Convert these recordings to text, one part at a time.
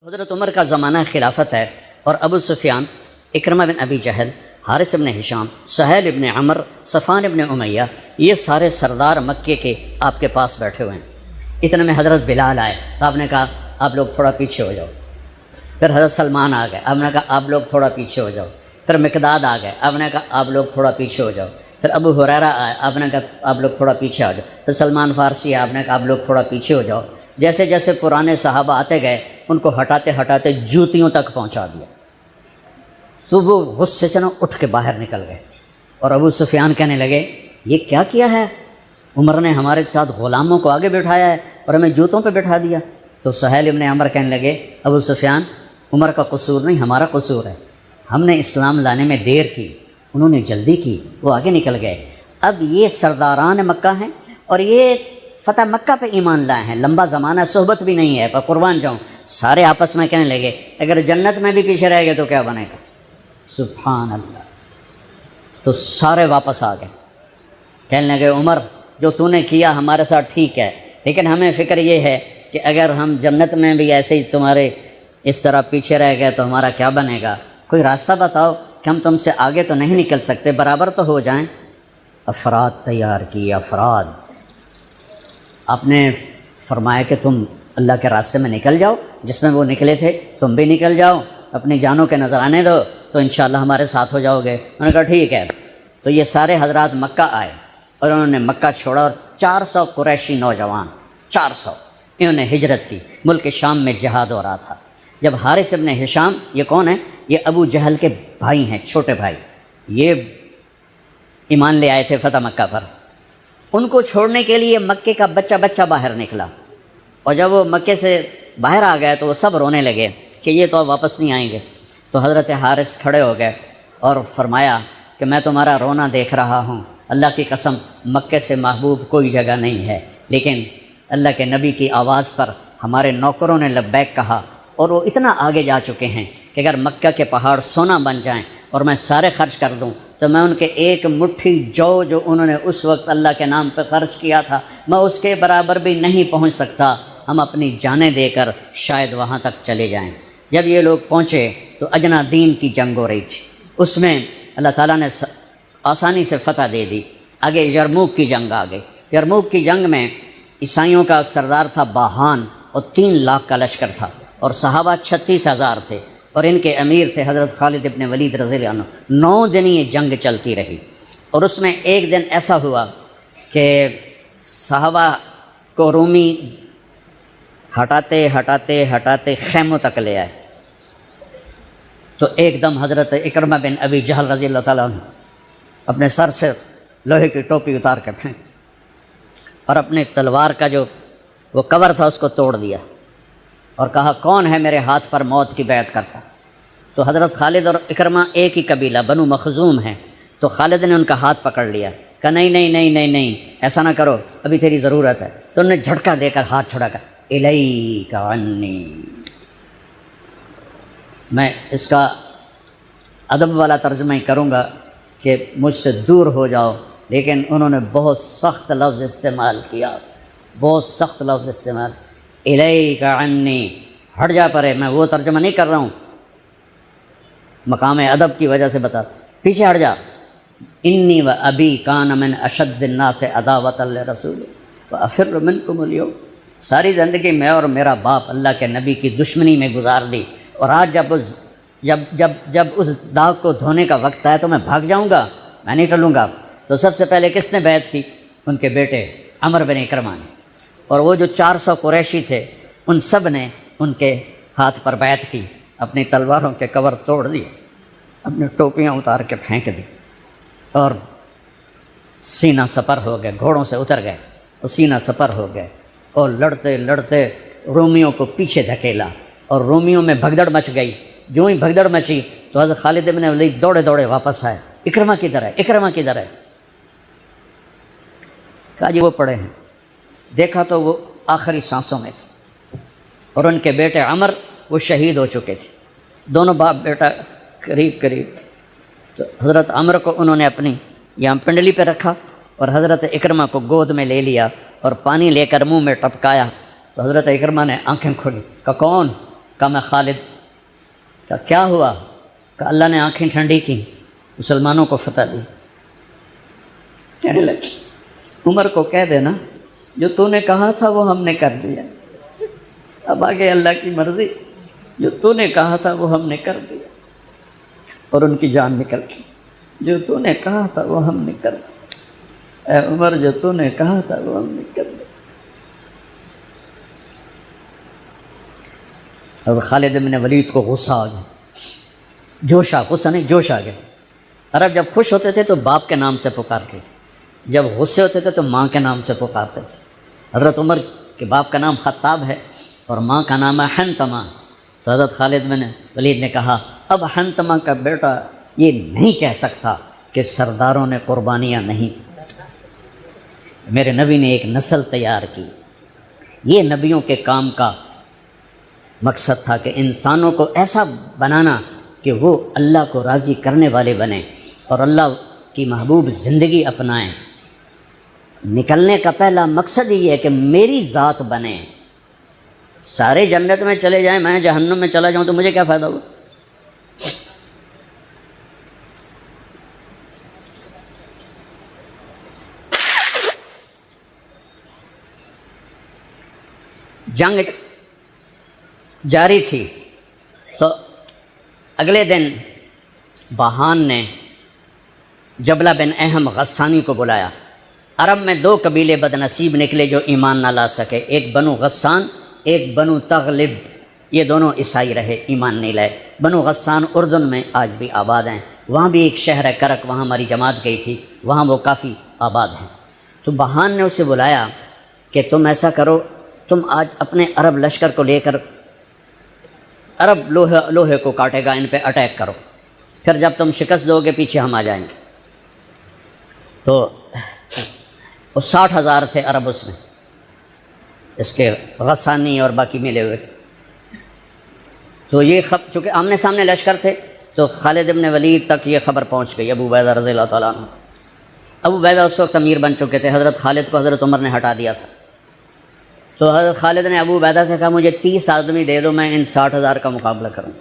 حضرت عمر کا زمانہ خلافت ہے اور ابو سفیان، اکرمہ بن ابی جہل، حارث بن ہشام، سہیل بن عمر، صفوان بن امیہ، یہ سارے سردار مکے کے آپ کے پاس بیٹھے ہوئے ہیں۔ اتنے میں حضرت بلال آئے تو آپ نے کہا آپ لوگ تھوڑا پیچھے ہو جاؤ۔ پھر حضرت سلمان آ گئے، آپ نے کہا آپ لوگ تھوڑا پیچھے ہو جاؤ۔ پھر مقداد آ گئے، آپ نے کہا آپ لوگ تھوڑا پیچھے ہو جاؤ۔ پھر ابو ہریرہ آئے، آپ نے کہا آپ لوگ تھوڑا پیچھے آ جاؤ۔ پھر سلمان فارسی آئے، آپ نے کہا آپ لوگ تھوڑا پیچھے ہو جاؤ۔ جیسے جیسے پرانے صحابہ آتے گئے ان کو ہٹاتے ہٹاتے جوتیوں تک پہنچا دیا، تو وہ غصے سے اٹھ کے باہر نکل گئے۔ اور ابو سفیان کہنے لگے یہ کیا کیا ہے، عمر نے ہمارے ساتھ غلاموں کو آگے بٹھایا ہے اور ہمیں جوتوں پہ بٹھا دیا۔ تو سہیل بن عمر کہنے لگے ابو سفیان، عمر کا قصور نہیں ہمارا قصور ہے، ہم نے اسلام لانے میں دیر کی، انہوں نے جلدی کی، وہ آگے نکل گئے۔ اب یہ سرداران مکہ ہیں اور یہ فتح مکہ پہ ایمان لائے ہیں، لمبا زمانہ صحبت بھی نہیں ہے، پر قربان جاؤں۔ سارے آپس میں کہنے لگے اگر جنت میں بھی پیچھے رہ گئے تو کیا بنے گا، سبحان اللہ۔ تو سارے واپس آ گئے، کہنے لگے عمر جو تو نے کیا ہمارے ساتھ ٹھیک ہے، لیکن ہمیں فکر یہ ہے کہ اگر ہم جنت میں بھی ایسے ہی تمہارے اس طرح پیچھے رہ گئے تو ہمارا کیا بنے گا، کوئی راستہ بتاؤ کہ ہم تم سے آگے تو نہیں نکل سکتے، برابر تو ہو جائیں۔ افراد تیار کیے، افراد۔ آپ نے فرمایا کہ تم اللہ کے راستے میں نکل جاؤ، جس میں وہ نکلے تھے تم بھی نکل جاؤ، اپنی جانوں کے نذرانے دو تو انشاءاللہ ہمارے ساتھ ہو جاؤ گے۔ انہوں نے کہا ٹھیک ہے۔ تو یہ سارے حضرات مکہ آئے اور انہوں نے مکہ چھوڑا اور 400 قریشی نوجوان، 400 انہوں نے ہجرت کی۔ ملک شام میں جہاد ہو رہا تھا۔ جب حارث بن ہشام، یہ کون ہے، یہ ابو جہل کے بھائی ہیں، چھوٹے بھائی، یہ ایمان لے آئے تھے فتح مکہ پر۔ ان کو چھوڑنے کے لیے مکے کا بچہ بچہ باہر نکلا، اور جب وہ مکے سے باہر آ گئے تو وہ سب رونے لگے کہ یہ تو اب واپس نہیں آئیں گے۔ تو حضرت حارث کھڑے ہو گئے اور فرمایا کہ میں تمہارا رونا دیکھ رہا ہوں، اللہ کی قسم مکے سے محبوب کوئی جگہ نہیں ہے، لیکن اللہ کے نبی کی آواز پر ہمارے نوکروں نے لبیک کہا، اور وہ اتنا آگے جا چکے ہیں کہ اگر مکہ کے پہاڑ سونا بن جائیں اور میں سارے خرچ کر دوں تو میں ان کے ایک مٹھی جو انہوں نے اس وقت اللہ کے نام پہ خرچ کیا تھا میں اس کے برابر بھی نہیں پہنچ سکتا، ہم اپنی جانیں دے کر شاید وہاں تک چلے جائیں۔ جب یہ لوگ پہنچے تو اجنا دین کی جنگ ہو رہی تھی، اس میں اللہ تعالیٰ نے آسانی سے فتح دے دی۔ آگے یرموک کی جنگ آ گئی۔ یرموک کی جنگ میں عیسائیوں کا سردار تھا باہان، اور 3 لاکھ کا لشکر تھا، اور صحابہ 36,000 تھے، اور ان کے امیر تھے حضرت خالد ابن ولید رضی اللہ عنہ۔ 9 دن یہ جنگ چلتی رہی، اور اس میں ایک دن ایسا ہوا کہ صحابہ کو رومی ہٹاتے ہٹاتے ہٹاتے خیموں تک لے آئے۔ تو ایک دم حضرت اکرمہ بن ابی جہل رضی اللہ تعالیٰ عنہ اپنے سر سے لوہے کی ٹوپی اتار کے پھینک دی، اور اپنے تلوار کا جو وہ کور تھا اس کو توڑ دیا، اور کہا کون ہے میرے ہاتھ پر موت کی بیعت کرتا۔ تو حضرت خالد اور اکرمہ ایک ہی قبیلہ بنو مخزوم ہیں، تو خالد نے ان کا ہاتھ پکڑ لیا، کہا نہیں نہیں نہیں نہیں نہیں ایسا نہ کرو، ابھی تیری ضرورت ہے۔ تو انہوں نے جھٹکا دے کر ہاتھ چھڑا کر الیک عنی، میں اس کا ادب والا ترجمہ ہی کروں گا کہ مجھ سے دور ہو جاؤ، لیکن انہوں نے بہت سخت لفظ استعمال کیا، بہت سخت لفظ استعمال، الیک عنی، ہٹ جا پرے۔ میں وہ ترجمہ نہیں کر رہا ہوں، مقام ادب کی وجہ سے بتا، پیچھے ہٹ جا۔ انی و ابی کان من اشد الناس عداوۃ لرسول وافر منکم اليوم، ساری زندگی میں اور میرا باپ اللہ کے نبی کی دشمنی میں گزار دی، اور آج جب اس داغ کو دھونے کا وقت آیا تو میں بھاگ جاؤں گا، میں نہیں ٹلوں گا۔ تو سب سے پہلے کس نے بیعت کی؟ ان کے بیٹے عمر بن اکرمہ نے، اور وہ جو 400 قریشی تھے ان سب نے ان کے ہاتھ پر بیعت کی، اپنی تلواروں کے کور توڑ دیے، اپنی ٹوپیاں اتار کے پھینک دی، اور سینہ سپر ہو گئے، گھوڑوں سے اتر گئے اور سینہ سپر ہو گئے، اور لڑتے لڑتے رومیوں کو پیچھے دھکیلا، اور رومیوں میں بھگدڑ مچ گئی۔ جو ہی بھگدڑ مچی تو حضرت خالد بن ولید دوڑے دوڑے واپس آئے، اکرمہ کدھر ہے، اکرمہ کدھر ہے؟ کہا جی وہ پڑے ہیں۔ دیکھا تو وہ آخری سانسوں میں تھے، اور ان کے بیٹے عمر وہ شہید ہو چکے تھے، دونوں باپ بیٹا قریب قریب تھے۔ تو حضرت عمر کو انہوں نے اپنی یہاں پنڈلی پہ رکھا، اور حضرت اکرمہ کو گود میں لے لیا اور پانی لے کر منہ میں ٹپکایا، تو حضرت اکرمہ نے آنکھیں کھولی، کہا کون؟ کہا میں خالد. کہا کیا ہوا؟ کہ اللہ نے آنکھیں ٹھنڈی کی، مسلمانوں کو فتح دی. کہنے لگے عمر کو کہہ دینا جو تو نے کہا تھا وہ ہم نے کر دیا. اب آگے اللہ کی مرضی، جو تو نے کہا تھا وہ ہم نے کر دیا. اور ان کی جان نکل گئی. جو تو نے کہا تھا وہ ہم نے کر دیا. اے عمر جو تو نے کہا تھا وہ ہم نے کر دیا. اور خالد بن ولید کو غصہ آ گیا، جوش آ، غصہ نہیں جوش آ گیا. عرب جب خوش ہوتے تھے تو باپ کے نام سے پکارتے تھے، جب غصے ہوتے تھے تو ماں کے نام سے پکارتے تھے. حضرت عمر کے باپ کا نام خطاب ہے اور ماں کا نام ہے حنتمہ. تو حضرت خالد بن ولید نے کہا اب حنتمہ کا بیٹا یہ نہیں کہہ سکتا کہ سرداروں نے قربانیاں نہیں تھیں. میرے نبی نے ایک نسل تیار کی. یہ نبیوں کے کام کا مقصد تھا کہ انسانوں کو ایسا بنانا کہ وہ اللہ کو راضی کرنے والے بنیں اور اللہ کی محبوب زندگی اپنائیں. نکلنے کا پہلا مقصد یہ ہے کہ میری ذات بنے. سارے جنت میں چلے جائیں، میں جہنم میں چلا جاؤں تو مجھے کیا فائدہ ہوا؟ جنگ جاری تھی تو اگلے دن بہان نے جبلہ بن اہم غسانی کو بلایا. عرب میں دو قبیلے بد نصیب نکلے جو ایمان نہ لا سکے، ایک بنو غسان، ایک بنو تغلب. یہ دونوں عیسائی رہے، ایمان نہیں لائے. بنو غسان اردن میں آج بھی آباد ہیں. وہاں بھی ایک شہر ہے کرک، وہاں ہماری جماعت گئی تھی، وہاں وہ کافی آباد ہیں. تو بہان نے اسے بلایا کہ تم ایسا کرو، تم آج اپنے عرب لشکر کو لے کر عرب لوہے کو کاٹے گا، ان پہ اٹیک کرو، پھر جب تم شکست دو گے پیچھے ہم آ جائیں گے. تو وہ 60,000 تھے عرب اس میں، اس کے غسانی اور باقی ملے ہوئے. تو یہ چونکہ آمنے سامنے لشکر تھے تو خالد بن ولید تک یہ خبر پہنچ گئی ابو عبیدہ رضی اللہ تعالیٰ عنہ. ابو عبیدہ اس وقت امیر بن چکے تھے، حضرت خالد کو حضرت عمر نے ہٹا دیا تھا. تو حضرت خالد نے ابو عبیدہ سے کہا مجھے 30 آدمی دے دو، میں ان 60,000 کا مقابلہ کروں.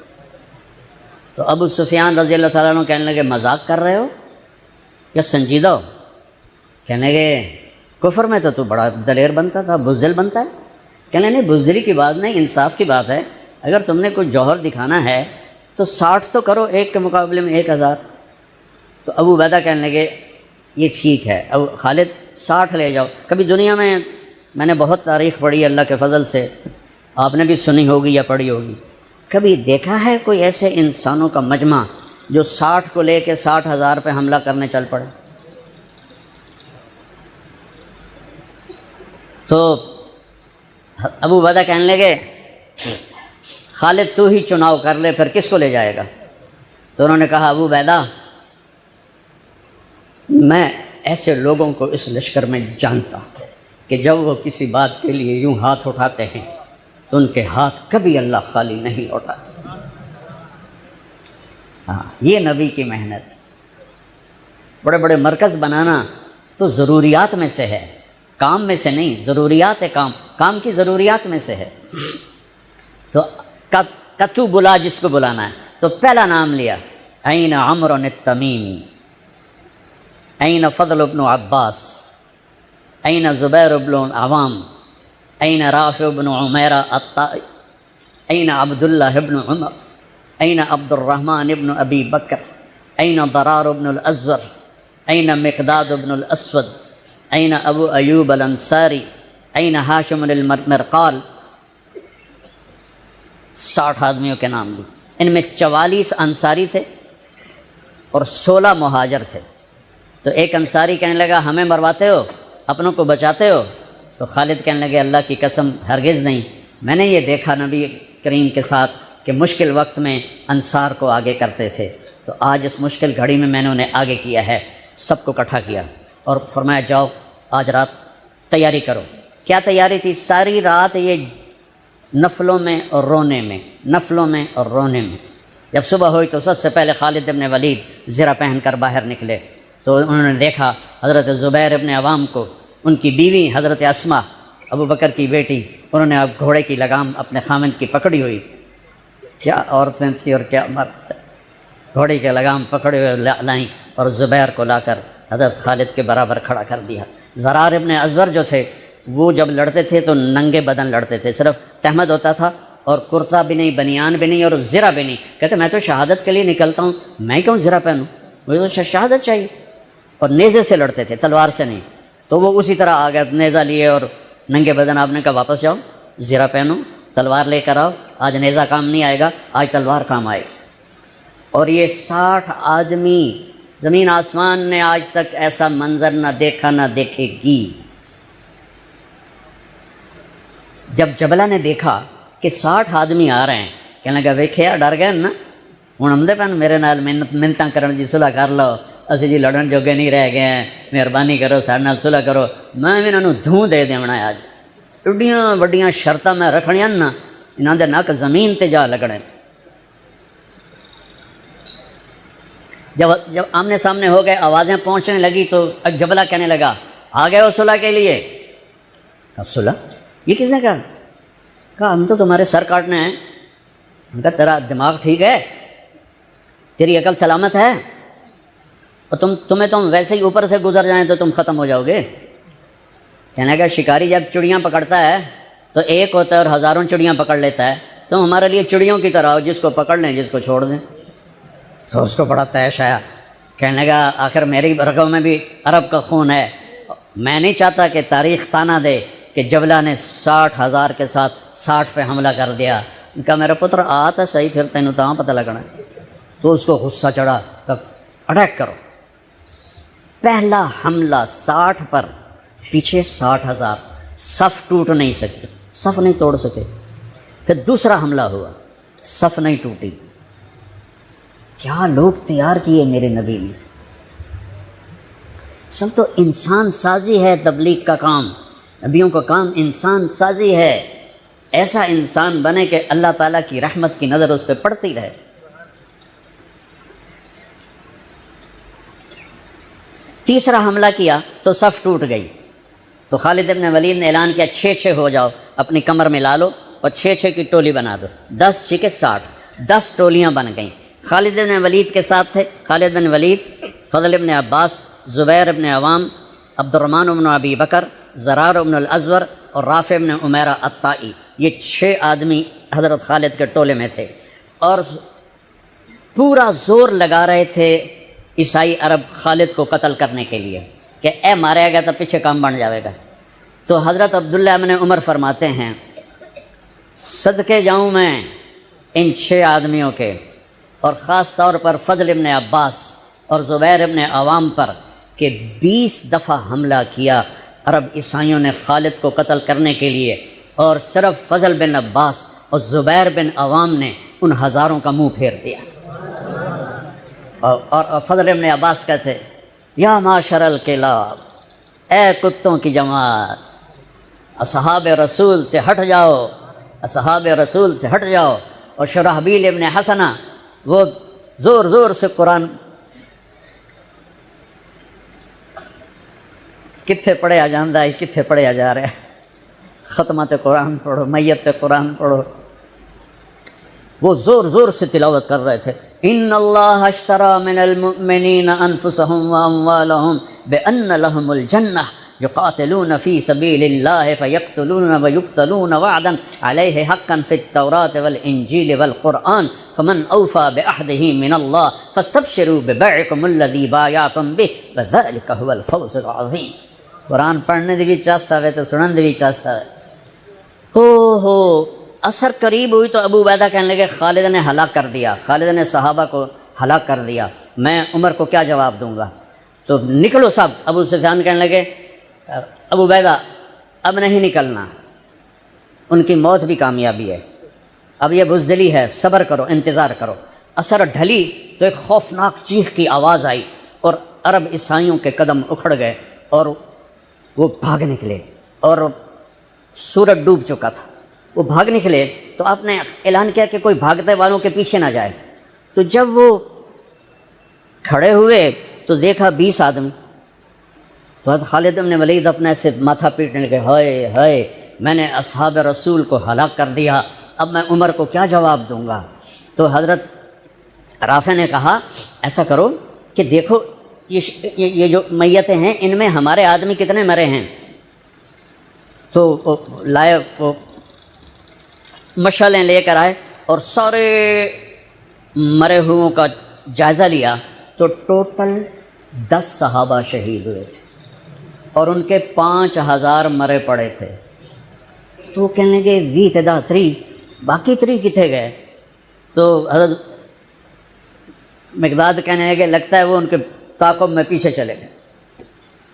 تو ابو سفیان رضی اللہ تعالیٰ عنہ کہنے لگے مذاق کر رہے ہو یا سنجیدہ ہو؟ کہنے لگے کفر میں تو بڑا دلیر بنتا تھا، بزدل بنتا ہے. کہنے نہیں، بزدلی کی بات نہیں، انصاف کی بات ہے. اگر تم نے کوئی جوہر دکھانا ہے تو 60 تو کرو، ایک کے مقابلے میں 1,000. تو ابو عبیدہ کہنے لگے یہ ٹھیک ہے، اب خالد 60 لے جاؤ. کبھی دنیا میں نے بہت تاریخ پڑھی اللہ کے فضل سے، آپ نے بھی سنی ہوگی یا پڑھی ہوگی، کبھی دیکھا ہے کوئی ایسے انسانوں کا مجمع جو 60 کو لے کے 60,000 پہ حملہ کرنے چل پڑے؟ تو ابو عبیدہ کہنے لگے خالد تو ہی چناؤ کر لے، پھر کس کو لے جائے گا؟ تو انہوں نے کہا ابو عبیدہ میں ایسے لوگوں کو اس لشکر میں جانتا ہوں کہ جب وہ کسی بات کے لیے یوں ہاتھ اٹھاتے ہیں تو ان کے ہاتھ کبھی اللہ خالی نہیں لوٹاتے. ہاں، یہ نبی کی محنت. بڑے بڑے مرکز بنانا تو ضروریات میں سے ہے، کام میں سے نہیں. ضروریات ہے، کام کی ضروریات میں سے ہے. تو کتو بلا جس کو بلانا ہے تو پہلا نام لیا عین عمرو التمیمی، عین فضل بن عباس، عین زبیر بن عوام، عین رافع بن عمیرہ الطائی، عین عبداللہ بن عمر، عین عبد الرحمن بن ابی بکر، عین ضرار بن الازور، عین مقداد بن الاسود، عین ابو ایوب الانصاری، عین ہاشم المرقال. 60 آدمیوں کے نام لی. ان میں 44 انصاری تھے اور 16 مہاجر تھے. تو ایک انصاری کہنے لگا ہمیں مرواتے ہو، اپنوں کو بچاتے ہو؟ تو خالد کہنے لگے اللہ کی قسم ہرگز نہیں، میں نے یہ دیکھا نبی کریم کے ساتھ کہ مشکل وقت میں انصار کو آگے کرتے تھے، تو آج اس مشکل گھڑی میں میں نے انہیں آگے کیا ہے. سب کو اکٹھا کیا اور فرمایا جاؤ آج رات تیاری کرو. کیا تیاری تھی؟ ساری رات یہ نفلوں میں اور رونے میں، نفلوں میں اور رونے میں. جب صبح ہوئی تو سب سے پہلے خالد بن ولید زرہ پہن کر باہر نکلے تو انہوں نے دیکھا حضرت زبیر بن عوام کو، ان کی بیوی حضرت اسما ابو بکر کی بیٹی، انہوں نے اب گھوڑے کی لگام اپنے خامند کی پکڑی ہوئی کیا عورتیں تھیں اور کیا مرد تھے. گھوڑی کے لگام پکڑے ہوئے لائیں اور زبیر کو لا کر حضرت خالد کے برابر کھڑا کر دیا. زرار ابن ازور جو تھے وہ جب لڑتے تھے تو ننگے بدن لڑتے تھے، صرف تہمد ہوتا تھا اور کرتا بھی نہیں، بنیان بھی نہیں اور زرہ بھی نہیں. کہتے میں تو شہادت کے لیے نکلتا ہوں، میں کیوں زرہ پہنوں، مجھے تو شہادت چاہیے. اور نیزے سے لڑتے تھے، تلوار سے نہیں. تو وہ اسی طرح آ گئے، نیزہ لیے اور ننگے بدن. آپ نے کہا واپس جاؤ، زرہ پہنو، تلوار لے کر آؤ، آج نیزہ کام نہیں آئے گا، آج تلوار کام آئے گی. اور یہ 60 آدمی، زمین آسمان نے آج تک ایسا منظر نہ دیکھا نہ دیکھے گی. جب جبلہ نے دیکھا کہ 60 آدمی آ رہے ہیں، کہنے لگا ویکھیا ڈر گئے نا، ہوں آمدے پن میرے نال منتاں کرن دی صلح کر لو، اسی جی لڑن جوگے نہیں رہ گئے ہیں، مہربانی کرو سارے نال صلح کرو، میں انہاں نوں دھوں دے دیونا ہے. آج ایڈیاں وڈیاں شرطاں میں رکھنیاں نا، انہاں دے نک زمین تے جا لگنے. جب آمنے سامنے ہو گئے، آوازیں پہنچنے لگی تو جبلہ کہنے لگا آ گئے ہو صلح کے لیے؟ کہا صلح؟ یہ کس نے کہا؟ کہا ہم تو تمہارے سر کاٹنے ہیں. ان کا تیرا دماغ ٹھیک ہے، تیری عقل سلامت ہے، اور تم ویسے ہی اوپر سے گزر جائیں تو تم ختم ہو جاؤ گے. کہنے لگا شکاری جب چڑیاں پکڑتا ہے تو ایک ہوتا ہے اور ہزاروں چڑیاں پکڑ لیتا ہے، تم ہمارے لیے چڑیوں کی طرح ہو، جس کو پکڑ لیں جس کو چھوڑ دیں. تو اس کو بڑا تیش آیا. کہنے لگا آخر میری رگوں میں بھی عرب کا خون ہے، میں نہیں چاہتا کہ تاریخ تانا دے کہ جبلہ نے 60,000 کے ساتھ 60 پہ حملہ کر دیا. ان کا میرا پتر آتا صحیح، پھر تینوں تو پتہ لگنا. تو اس کو غصہ چڑھا، اٹیک کرو. پہلا حملہ 60 پر، پیچھے 60,000، صف ٹوٹ نہیں سکے، صف نہیں توڑ سکے. پھر دوسرا حملہ ہوا، صف نہیں ٹوٹی. کیا لوگ تیار کیے میرے نبی نے. اصل تو انسان سازی ہے تبلیغ کا کام، نبیوں کا کام انسان سازی ہے. ایسا انسان بنے کہ اللہ تعالیٰ کی رحمت کی نظر اس پہ پڑتی رہے. تیسرا حملہ کیا تو صف ٹوٹ گئی. تو خالد بن ولید نے اعلان کیا 6 ہو جاؤ، اپنی کمر میں لا لو اور 6 کی ٹولی بنا دو. 10 6 60، 10 ٹولیاں بن گئیں. خالد بن ولید کے ساتھ تھے خالد بن ولید، فضل بن عباس، زبیر بن عوام، عبد الرحمن بن ابی بکر، زرار بن الازور اور رافع بن عمیرہ الطائی. یہ 6 آدمی حضرت خالد کے ٹولے میں تھے، اور پورا زور لگا رہے تھے عیسائی عرب خالد کو قتل کرنے کے لیے کہ اے ماریا گیا تو پیچھے کام بن جاوے گا. تو حضرت عبداللہ بن عمر فرماتے ہیں صدقے جاؤں میں ان 6 آدمیوں کے، اور خاص طور پر فضل ابن عباس اور زبیر ابن عوام پر، کہ 20 دفعہ حملہ کیا عرب عیسائیوں نے خالد کو قتل کرنے کے لیے، اور صرف فضل بن عباس اور زبیر بن عوام نے ان ہزاروں کا منہ پھیر دیا. اور فضل ابن عباس کہتے یا معاشر الکلاب، اے کتوں کی جماعت، اصحاب رسول سے ہٹ جاؤ، اصحاب رسول سے ہٹ جاؤ. اور شرحبیل ابن حسنہ وہ زور زور سے قرآن کتنے پڑھیا جاندہ ہے، کتنے پڑھیا جا رہا ہے. ختمات قرآن پڑھو، میت قرآن پڑھو. وہ زور زور سے تلاوت کر رہے تھے ان اللہ اشترى من المؤمنین انفسهم واموالهم بان لهم الجنہ یقاتلون فی سبیل اللہ فیقتلون ویقتلون وعدا علیہ حقا فی التوراة والانجیل والقرآن فمن اوفى بعہدہ من اللہ فاستبشروا ببیعکم الذی بایعتم بہ وذلک هو الفوز العظیم. قرآن پڑھنے دی بھی چاس آوے تو سنن دی بھی چاس آوے. ہو اثر قریب ہوئی تو ابو عبیدہ کہنے لگے خالد نے ہلاک کر دیا، خالد نے صحابہ کو ہلاک کر دیا، میں عمر کو کیا جواب دوں گا. تو نکلو سب. ابو سفیان کہنے لگے ابو عبیدہ اب نہیں نکلنا، ان کی موت بھی کامیابی ہے، اب یہ بزدلی ہے، صبر کرو، انتظار کرو. اثر ڈھلی تو ایک خوفناک چیخ کی آواز آئی اور عرب عیسائیوں کے قدم اکھڑ گئے اور وہ بھاگ نکلے، اور سورج ڈوب چکا تھا. وہ بھاگ نکلے تو آپ نے اعلان کیا کہ کوئی بھاگتے والوں کے پیچھے نہ جائے. تو جب وہ کھڑے ہوئے تو دیکھا 20 آدمی. تو حضرت خالد بن ولید اپنے سے ماتھا پیٹنے لگے ہائے ہائے میں نے اصحاب رسول کو ہلاک کر دیا، اب میں عمر کو کیا جواب دوں گا. تو حضرت رافع نے کہا ایسا کرو کہ دیکھو یہ جو میتیں ہیں ان میں ہمارے آدمی کتنے مرے ہیں. تو لائے وہ مشعلیں لے کر آئے اور سارے مرے ہوئوں کا جائزہ لیا تو ٹوٹل 10 صحابہ شہید ہوئے تھے اور ان کے 5000 مرے پڑے تھے. تو وہ کہنے لگے وی تدا 3 باقی 3 کتنے گئے؟ تو حضرت مقداد کہنے لگے لگتا ہے وہ ان کے تعاقب میں پیچھے چلے گئے.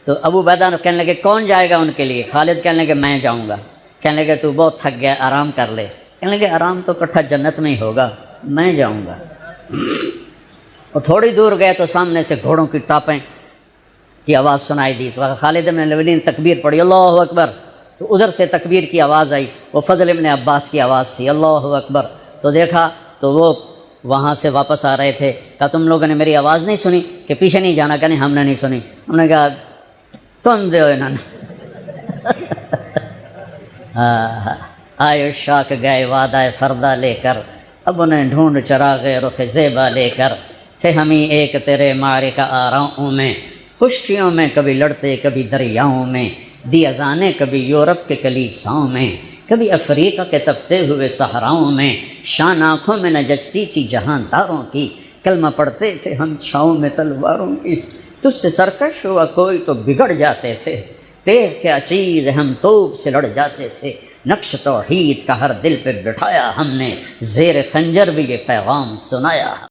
تو ابو عبیدہ کہنے لگے کون جائے گا ان کے لیے؟ خالد کہنے لگے میں جاؤں گا. کہنے لگے تو بہت تھک گیا آرام کر لے. کہنے لگے آرام تو اکٹھا جنت میں ہی ہوگا، میں جاؤں گا. اور تھوڑی دور گئے تو سامنے سے گھوڑوں کی ٹاپیں کی آواز سنائی دی. تو خالد بن الولید نے تکبیر پڑھی اللہ اکبر. تو ادھر سے تکبیر کی آواز آئی، وہ فضل ابن عباس کی آواز تھی اللہ اکبر. تو دیکھا تو وہ وہاں سے واپس آ رہے تھے. کہا تم لوگوں نے میری آواز نہیں سنی کہ پیچھے نہیں جانا؟ کہ نہیں ہم نے نہیں سنی. ہم نے کہا تم دے انہوں نے آئے شاک گئے وعدہ فردہ لے کر، اب انہیں ڈھونڈ چراغ رخ زیبا لے کر. تھے ہمیں ایک تیرے معرکہ آراؤں میں، خشکیوں میں کبھی لڑتے کبھی دریاؤں میں، دی اذانیں کبھی یورپ کے کلیساؤں میں، کبھی افریقہ کے تپتے ہوئے صحراؤں میں. شان آنکھوں میں نہ جچتی تھی جہانداروں کی، کلمہ پڑھتے تھے ہم چھاؤں میں تلواروں کی. تجھ سے سرکش ہوا کوئی تو بگڑ جاتے تھے، تیز کیا چیز ہم توپ سے لڑ جاتے تھے. نقش توحید کا ہر دل پہ بٹھایا ہم نے، زیر خنجر بھی یہ پیغام سنایا.